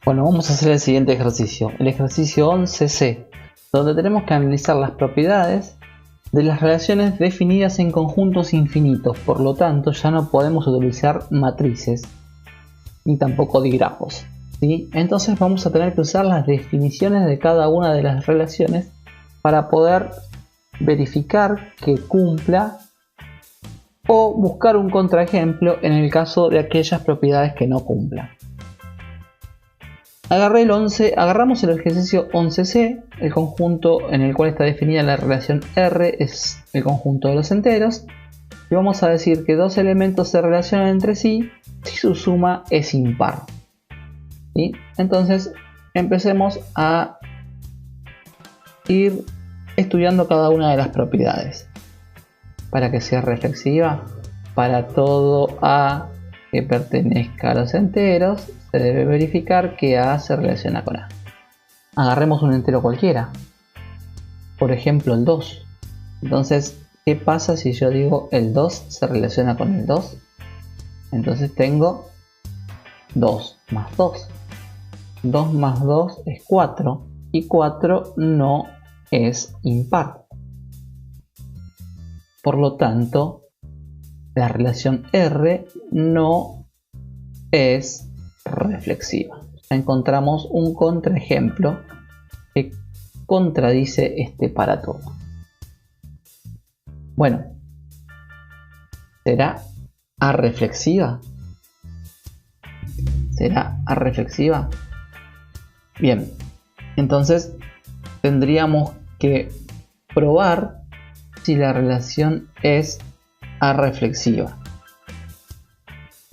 Bueno, vamos a hacer el siguiente ejercicio, el ejercicio 11C, donde tenemos que analizar las propiedades de las relaciones definidas en conjuntos infinitos. Por lo tanto, ya no podemos utilizar matrices ni tampoco digrafos, ¿sí? Entonces vamos a tener que usar las definiciones de cada una de las relaciones para poder verificar que cumpla o buscar un contraejemplo en el caso de aquellas propiedades que no cumplan. Agarramos el ejercicio 11C, el conjunto en el cual está definida la relación R es el conjunto de los enteros, y vamos a decir que dos elementos se relacionan entre sí si su suma es impar. ¿Sí? Entonces empecemos a ir estudiando cada una de las propiedades. Para que sea reflexiva, para todo A que pertenezca a los enteros, se debe verificar que A se relaciona con A. Agarremos un entero cualquiera, por ejemplo el 2. Entonces, ¿qué pasa si yo digo el 2 se relaciona con el 2? Entonces tengo 2 más 2. 2 más 2 es 4 y 4 no es impar. Por lo tanto, la relación R no es reflexiva. Ya encontramos un contraejemplo que contradice este para todo. Bueno, ¿será A reflexiva? ¿Será A reflexiva? Bien, entonces tendríamos que probar si la relación es arreflexiva.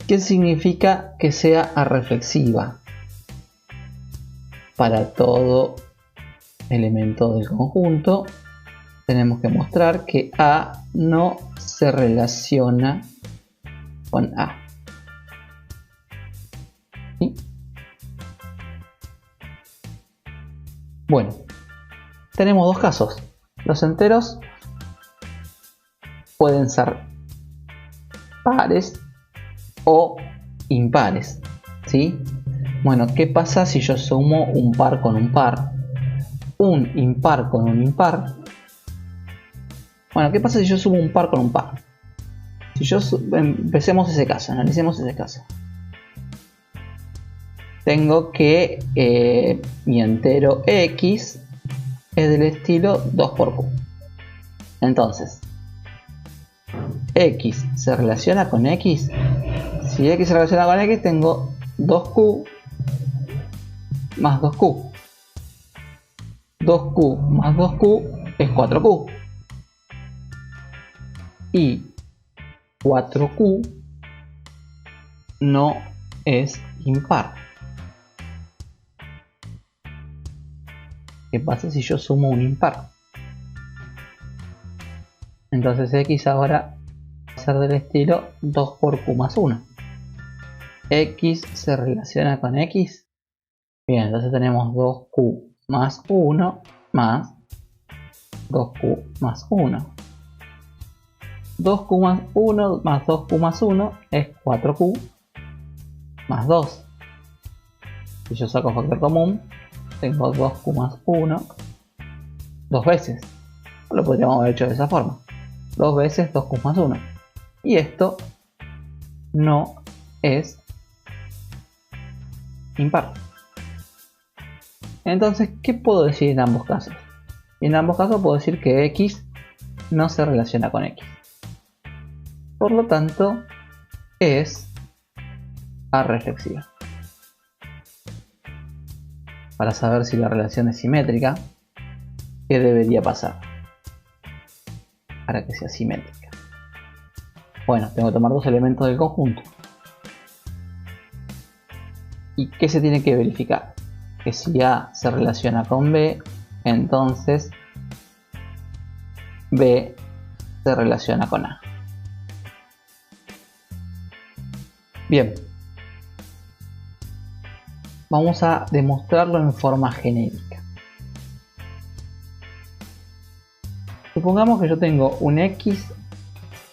¿Qué significa que sea arreflexiva? Para todo elemento del conjunto tenemos que mostrar que A no se relaciona con A. ¿Sí? Bueno, tenemos dos casos. Los enteros pueden ser pares o impares, ¿sí? Bueno, ¿qué pasa si yo sumo un par con un par? Un impar con un impar. Bueno, ¿qué pasa si yo sumo un par con un par? Si yo empecemos ese caso, analicemos ese caso. Tengo que mi entero X es del estilo 2 por Q. Entonces, X se relaciona con X. Si X se relaciona con X, tengo 2Q más 2Q. 2Q más 2Q es 4Q. Y 4Q no es impar. ¿Qué pasa si yo sumo un impar? Entonces X ahora va a ser del estilo 2 por Q más 1. X se relaciona con X. Bien, entonces tenemos 2Q más 1 más 2Q más 1. 2Q más 1 más 2Q más 1 es 4Q más 2. Si yo saco factor común, tengo 2Q más 1 dos veces. Lo podríamos haber hecho de esa forma. 2 veces 2Q más 1. Y esto no es impar. Entonces, ¿qué puedo decir en ambos casos? En ambos casos puedo decir que X no se relaciona con X. Por lo tanto, es arreflexiva. Para saber si la relación es simétrica, ¿qué debería pasar para que sea simétrica? Bueno, tengo que tomar dos elementos del conjunto. ¿Y qué se tiene que verificar? Que si A se relaciona con B, entonces B se relaciona con A. Bien, vamos a demostrarlo en forma genérica. Supongamos que yo tengo un X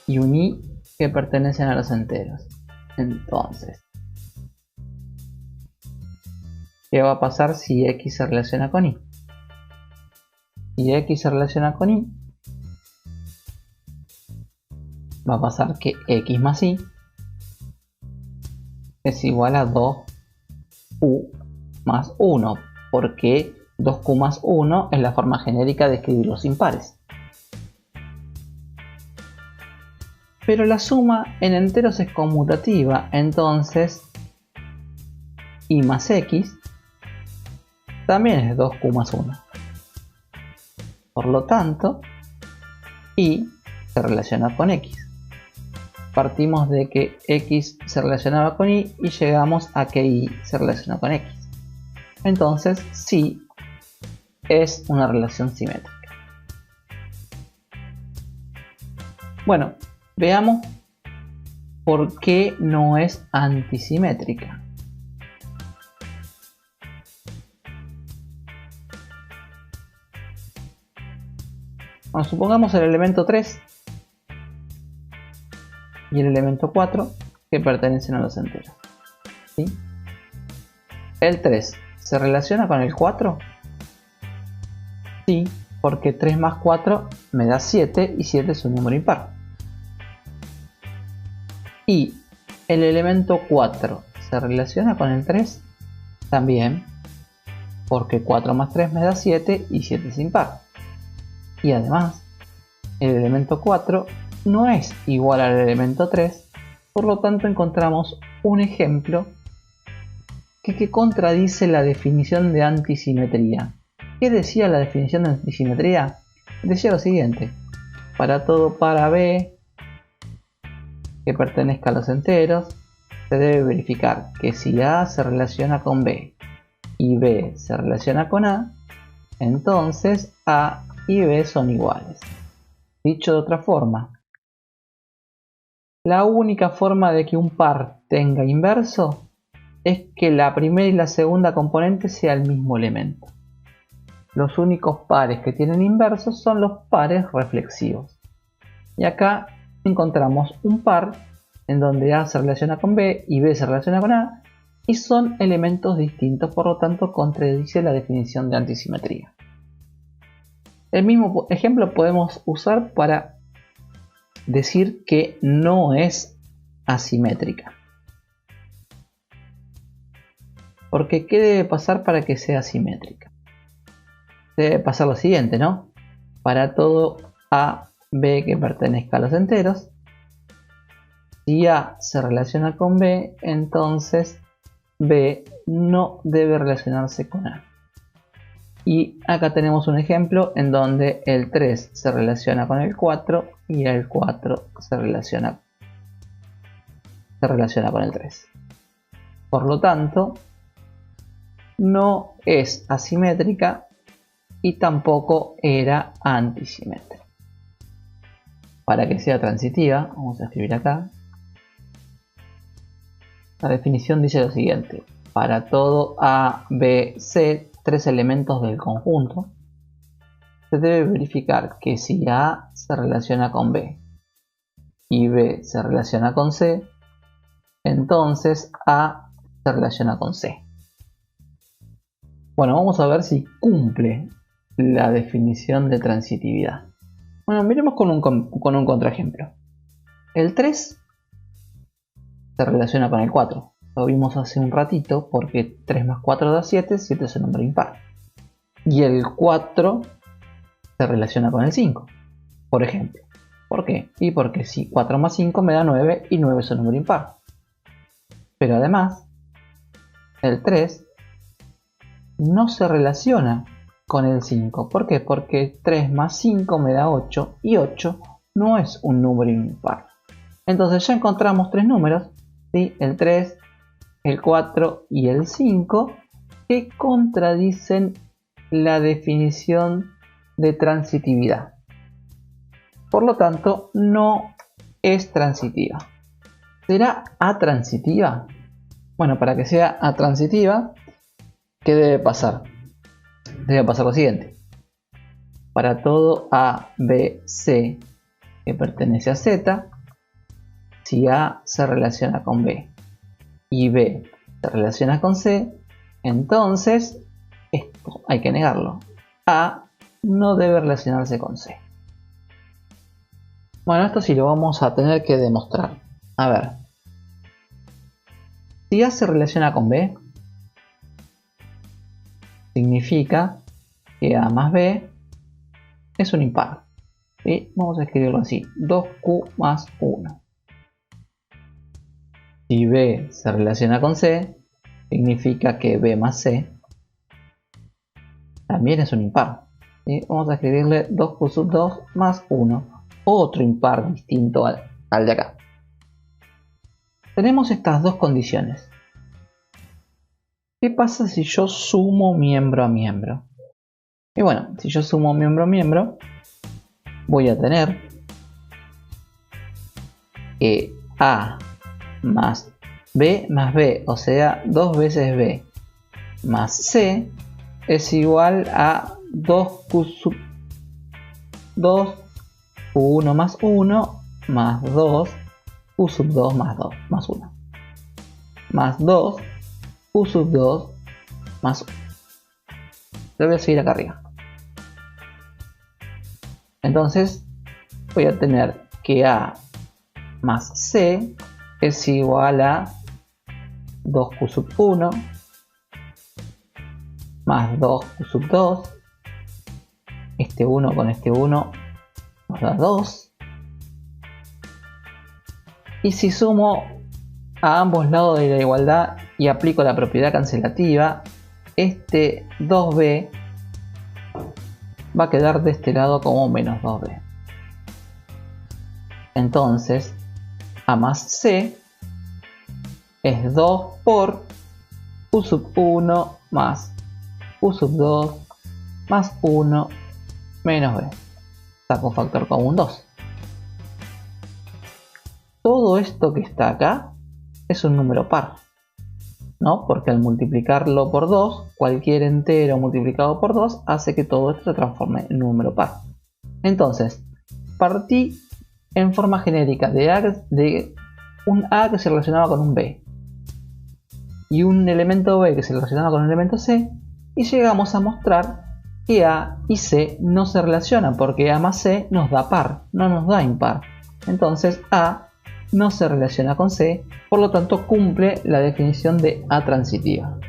y un Y que pertenecen a los enteros. Entonces, ¿Qué va a pasar si X se relaciona con Y? Si X se relaciona con Y, va a pasar que X más Y es igual a 2Q más 1, porque 2Q más 1 es la forma genérica de escribir los impares. Pero la suma en enteros es conmutativa, entonces Y más X también es 2Q más 1. Por lo tanto, Y se relaciona con X. Partimos de que X se relacionaba con Y y llegamos a que Y se relaciona con X. Entonces, sí es una relación simétrica. Bueno, veamos por qué no es antisimétrica. Bueno, supongamos el elemento 3 y el elemento 4 que pertenecen a los enteros. ¿Sí? El 3 se relaciona con el 4. Sí, porque 3 más 4 me da 7 y 7 es un número impar. Y el elemento 4 se relaciona con el 3 también, porque 4 más 3 me da 7 y 7 es impar. Y además, el elemento 4 no es igual al elemento 3, por lo tanto encontramos un ejemplo que contradice la definición de antisimetría. ¿Qué decía la definición de antisimetría? Decía lo siguiente: para todo par AB que pertenezca a los enteros, se debe verificar que si A se relaciona con B y B se relaciona con A, entonces A y B son iguales. Dicho de otra forma, la única forma de que un par tenga inverso es que la primera y la segunda componente sea el mismo elemento. Los únicos pares que tienen inversos son los pares reflexivos. Y acá encontramos un par en donde A se relaciona con B y B se relaciona con A y son elementos distintos, por lo tanto contradice la definición de antisimetría. El mismo ejemplo podemos usar para decir que no es asimétrica. Porque ¿qué debe pasar para que sea asimétrica? Debe pasar lo siguiente, ¿no? Para todo A, B que pertenezca a los enteros, si A se relaciona con B, entonces B no debe relacionarse con A. Y acá tenemos un ejemplo en donde el 3 se relaciona con el 4 y el 4 se relaciona con el 3. Por lo tanto, no es asimétrica y tampoco era antisimétrica. Para que sea transitiva, vamos a escribir acá. La definición dice lo siguiente: para todo A, B, C, tres elementos del conjunto, se debe verificar que si A se relaciona con B y B se relaciona con C, entonces A se relaciona con C. Bueno, vamos a ver si cumple la definición de transitividad. Bueno, miremos con un contraejemplo. El 3 se relaciona con el 4. Lo vimos hace un ratito porque 3 más 4 da 7, 7 es un número impar. Y el 4 se relaciona con el 5, por ejemplo. ¿Por qué? Y porque si 4 más 5 me da 9 y 9 es un número impar. Pero además, el 3 no se relaciona con el 5. ¿Por qué? Porque 3 más 5 me da 8 y 8 no es un número impar. Entonces ya encontramos tres números, ¿sí? El 3, el 4 y el 5, que contradicen la definición de transitividad. Por lo tanto, no es transitiva. ¿Será atransitiva? Bueno, para que sea atransitiva, ¿qué debe pasar? Debe pasar lo siguiente: para todo A, B, C que pertenece a Z, si A se relaciona con B y B se relaciona con C, Entonces, esto hay que negarlo. A no debe relacionarse con C. Bueno, esto sí lo vamos a tener que demostrar. A ver. Si A se relaciona con B, significa que A más B es un impar. ¿Sí? Vamos a escribirlo así. 2Q más 1. Si B se relaciona con C, significa que B más C también es un impar. ¿Sí? Vamos a escribirle 2Q sub 2 más 1. Otro impar distinto al de acá. Tenemos estas dos condiciones. ¿Qué pasa si yo sumo miembro a miembro? Y bueno, si yo sumo miembro a miembro, voy a tener que A más B, o sea, 2 veces B más C es igual a 2Q sub 2 Q1 más 1 más 2 Q sub 2 más 2 más 1 más 2 Q sub 2 más 1. Lo voy a seguir acá arriba. Entonces voy a tener que A más C es igual a 2Q sub 1 más 2Q sub 2. Este 1 con este 1 nos da 2. Y si sumo a ambos lados de la igualdad y aplico la propiedad cancelativa, este 2b va a quedar de este lado como menos 2b. Entonces, A más C es 2 por Q sub 1 más Q sub 2 más 1 menos b. Saco factor común 2. Todo esto que está acá es un número par, ¿no? Porque al multiplicarlo por 2, cualquier entero multiplicado por 2 hace que todo esto se transforme en un número par. Entonces, partí en forma genérica de un A que se relacionaba con un B y un elemento B que se relacionaba con un elemento C, y llegamos a mostrar que A y C no se relacionan porque A más C nos da par, no nos da impar. Entonces A no se relaciona con C, por lo tanto cumple la definición de A transitiva.